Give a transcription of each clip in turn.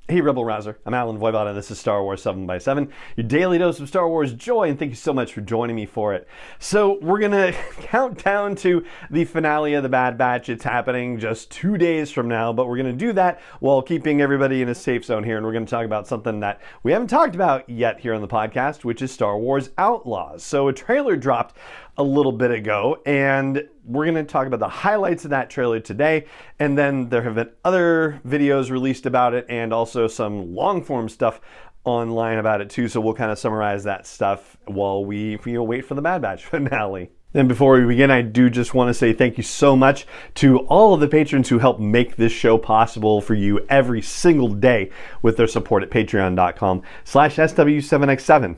Hey Rebel Rouser, I'm Alan Voivod and this is Star Wars 7x7, your daily dose of Star Wars joy, and thank you so much for joining me for it. So we're gonna count down to the finale of the Bad Batch. It's happening just 2 days from now, but we're gonna do that while keeping everybody in a safe zone here, and we're gonna talk about something that we haven't talked about yet here on the podcast, which is Star Wars Outlaws. So a trailer dropped a little bit ago, and we're going to talk about the highlights of that trailer today, and then there have been other videos released about it and also some long form stuff online about it too, so we'll kind of summarize that stuff while we wait for the Bad Batch finale. And before we begin, I do just want to say thank you so much to all of the patrons who help make this show possible for you every single day with their support at patreon.com/SW7x7.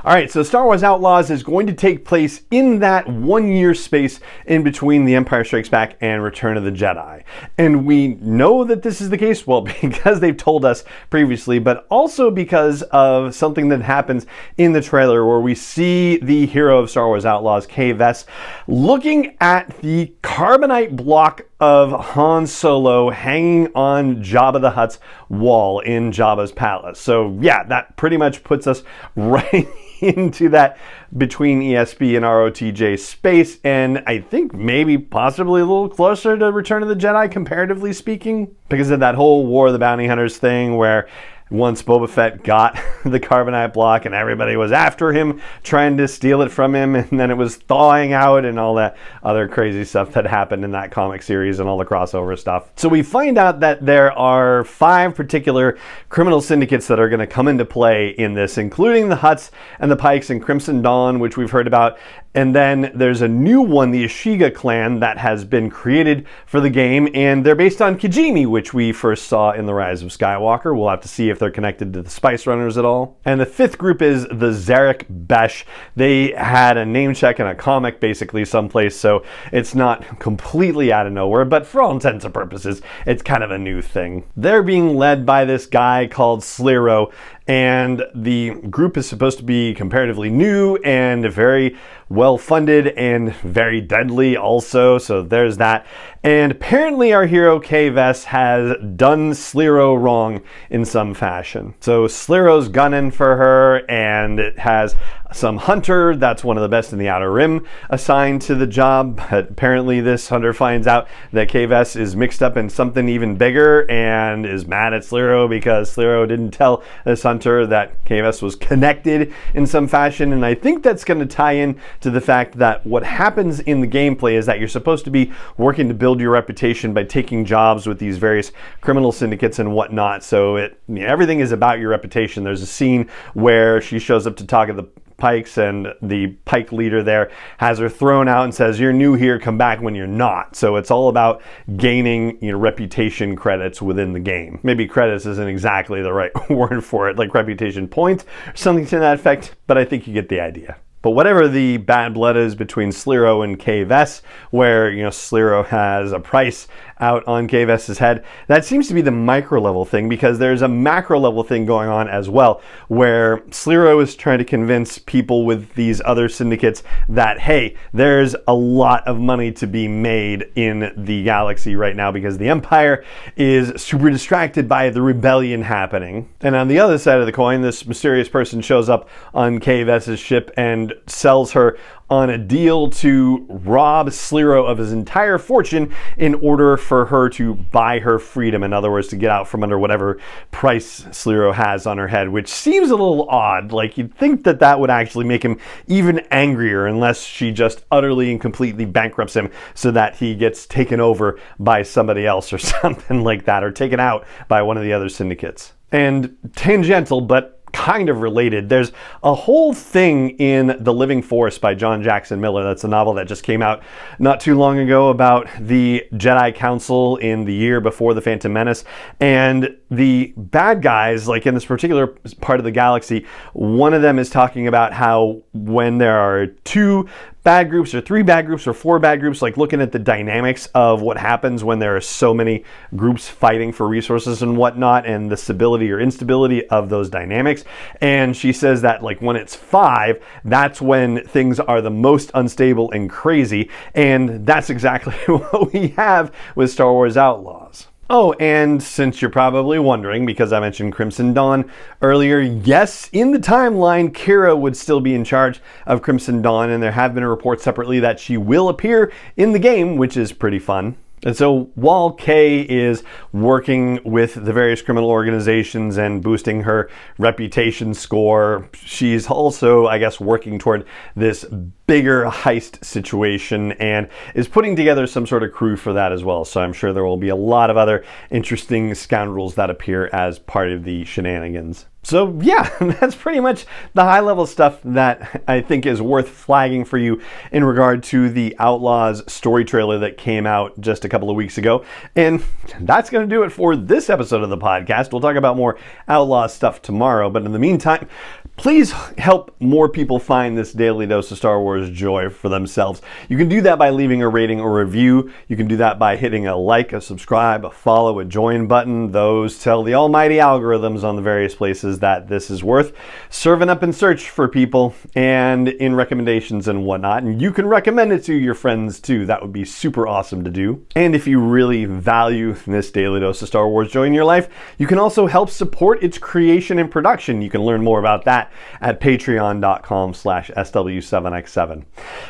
All right, so Star Wars Outlaws is going to take place in that 1 year space in between The Empire Strikes Back and Return of the Jedi. And we know that this is the case, well, because they've told us previously, but also because of something that happens in the trailer where we see the hero of Star Wars Outlaws, Kay Vess, looking at the carbonite block of Han Solo hanging on Jabba the Hutt's wall in Jabba's palace. So yeah, that pretty much puts us right into that between ESB and ROTJ space, and I think maybe possibly a little closer to Return of the Jedi comparatively speaking, because of that whole War of the Bounty Hunters thing where once Boba Fett got the carbonite block and everybody was after him trying to steal it from him, and then it was thawing out and all that other crazy stuff that happened in that comic series and all the crossover stuff. So we find out that there are 5 particular criminal syndicates that are going to come into play in this, including the Hutts and the Pikes and Crimson Dawn, which we've heard about. And then there's a new one, the Ashiga clan, that has been created for the game, and they're based on Kijimi, which we first saw in The Rise of Skywalker. We'll have to see if they're connected to the Spice Runners at all. And the 5th group is the Zarek Besh. They had a name check in a comic basically someplace, so it's not completely out of nowhere, but for all intents and purposes, it's kind of a new thing. They're being led by this guy called Sliro, and the group is supposed to be comparatively new and very well funded and very deadly also, so there's that. And apparently our hero Kay Vess has done Sliro wrong in some fashion. So Sliro's gunning for her, and it has some hunter that's one of the best in the Outer Rim assigned to the job, but apparently this hunter finds out that Kay Vess is mixed up in something even bigger and is mad at Sliro because Sliro didn't tell this hunter that Kay Vess was connected in some fashion. And I think that's going to tie in to the fact that what happens in the gameplay is that you're supposed to be working to build your reputation by taking jobs with these various criminal syndicates and whatnot. So everything is about your reputation. There's a scene where she shows up to talk at the Pikes, and the Pike leader there has her thrown out and says, "You're new here, come back when you're not." So it's all about gaining reputation credits within the game. Maybe credits isn't exactly the right word for it, like reputation points or something to that effect, but I think you get the idea. But whatever the bad blood is between Sliro and Kay Vess, where Sliro has a price out on Kay Vess's head, that seems to be the micro level thing, because there's a macro level thing going on as well, where Sliro is trying to convince people with these other syndicates that, hey, there's a lot of money to be made in the galaxy right now because the Empire is super distracted by the rebellion happening. And on the other side of the coin, this mysterious person shows up on Kay Vess's ship and sells her on a deal to rob Sliro of his entire fortune in order for her to buy her freedom. In other words, to get out from under whatever price Sliro has on her head, which seems a little odd. Like, you'd think that that would actually make him even angrier, unless she just utterly and completely bankrupts him so that he gets taken over by somebody else or something like that, or taken out by one of the other syndicates. And tangential, but kind of related, there's a whole thing in The Living Force by John Jackson Miller. That's a novel that just came out not too long ago about the Jedi Council in the year before The Phantom Menace. And the bad guys, like in this particular part of the galaxy, one of them is talking about how when there are 2 bad groups or 3 bad groups or 4 bad groups, like looking at the dynamics of what happens when there are so many groups fighting for resources and whatnot, and the stability or instability of those dynamics. And she says that like when it's 5, that's when things are the most unstable and crazy. And that's exactly what we have with Star Wars Outlaws. Oh, and since you're probably wondering, because I mentioned Crimson Dawn earlier, yes, in the timeline, Kira would still be in charge of Crimson Dawn, and there have been reports separately that she will appear in the game, which is pretty fun. And so while Kay is working with the various criminal organizations and boosting her reputation score, she's also, I guess, working toward this bigger heist situation and is putting together some sort of crew for that as well. So I'm sure there will be a lot of other interesting scoundrels that appear as part of the shenanigans. So yeah, that's pretty much the high-level stuff that I think is worth flagging for you in regard to the Outlaws story trailer that came out just a couple of weeks ago. And that's going to do it for this episode of the podcast. We'll talk about more Outlaws stuff tomorrow, but in the meantime, please help more people find this daily dose of Star Wars joy for themselves. You can do that by leaving a rating or review. You can do that by hitting a like, a subscribe, a follow, a join button. Those tell the almighty algorithms on the various places that this is worth serving up in search for people and in recommendations and whatnot. And you can recommend it to your friends too. That would be super awesome to do. And if you really value this daily dose of Star Wars joy in your life, you can also help support its creation and production. You can learn more about that at patreon.com/SW7X7. And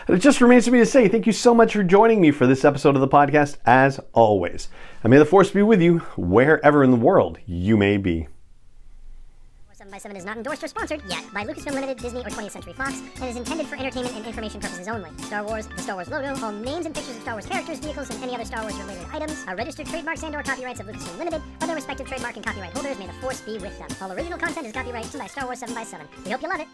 it just remains for me to say thank you so much for joining me for this episode of the podcast, as always. And may the Force be with you wherever in the world you may be. 7x7 is not endorsed or sponsored yet by Lucasfilm Limited, Disney, or 20th Century Fox, and is intended for entertainment and information purposes only. Star Wars, the Star Wars logo, all names and pictures of Star Wars characters, vehicles, and any other Star Wars-related items are registered trademarks and/or copyrights of Lucasfilm Limited, or their respective trademark and copyright holders. May the Force be with them. All original content is copyright by Star Wars 7x7. We hope you love it.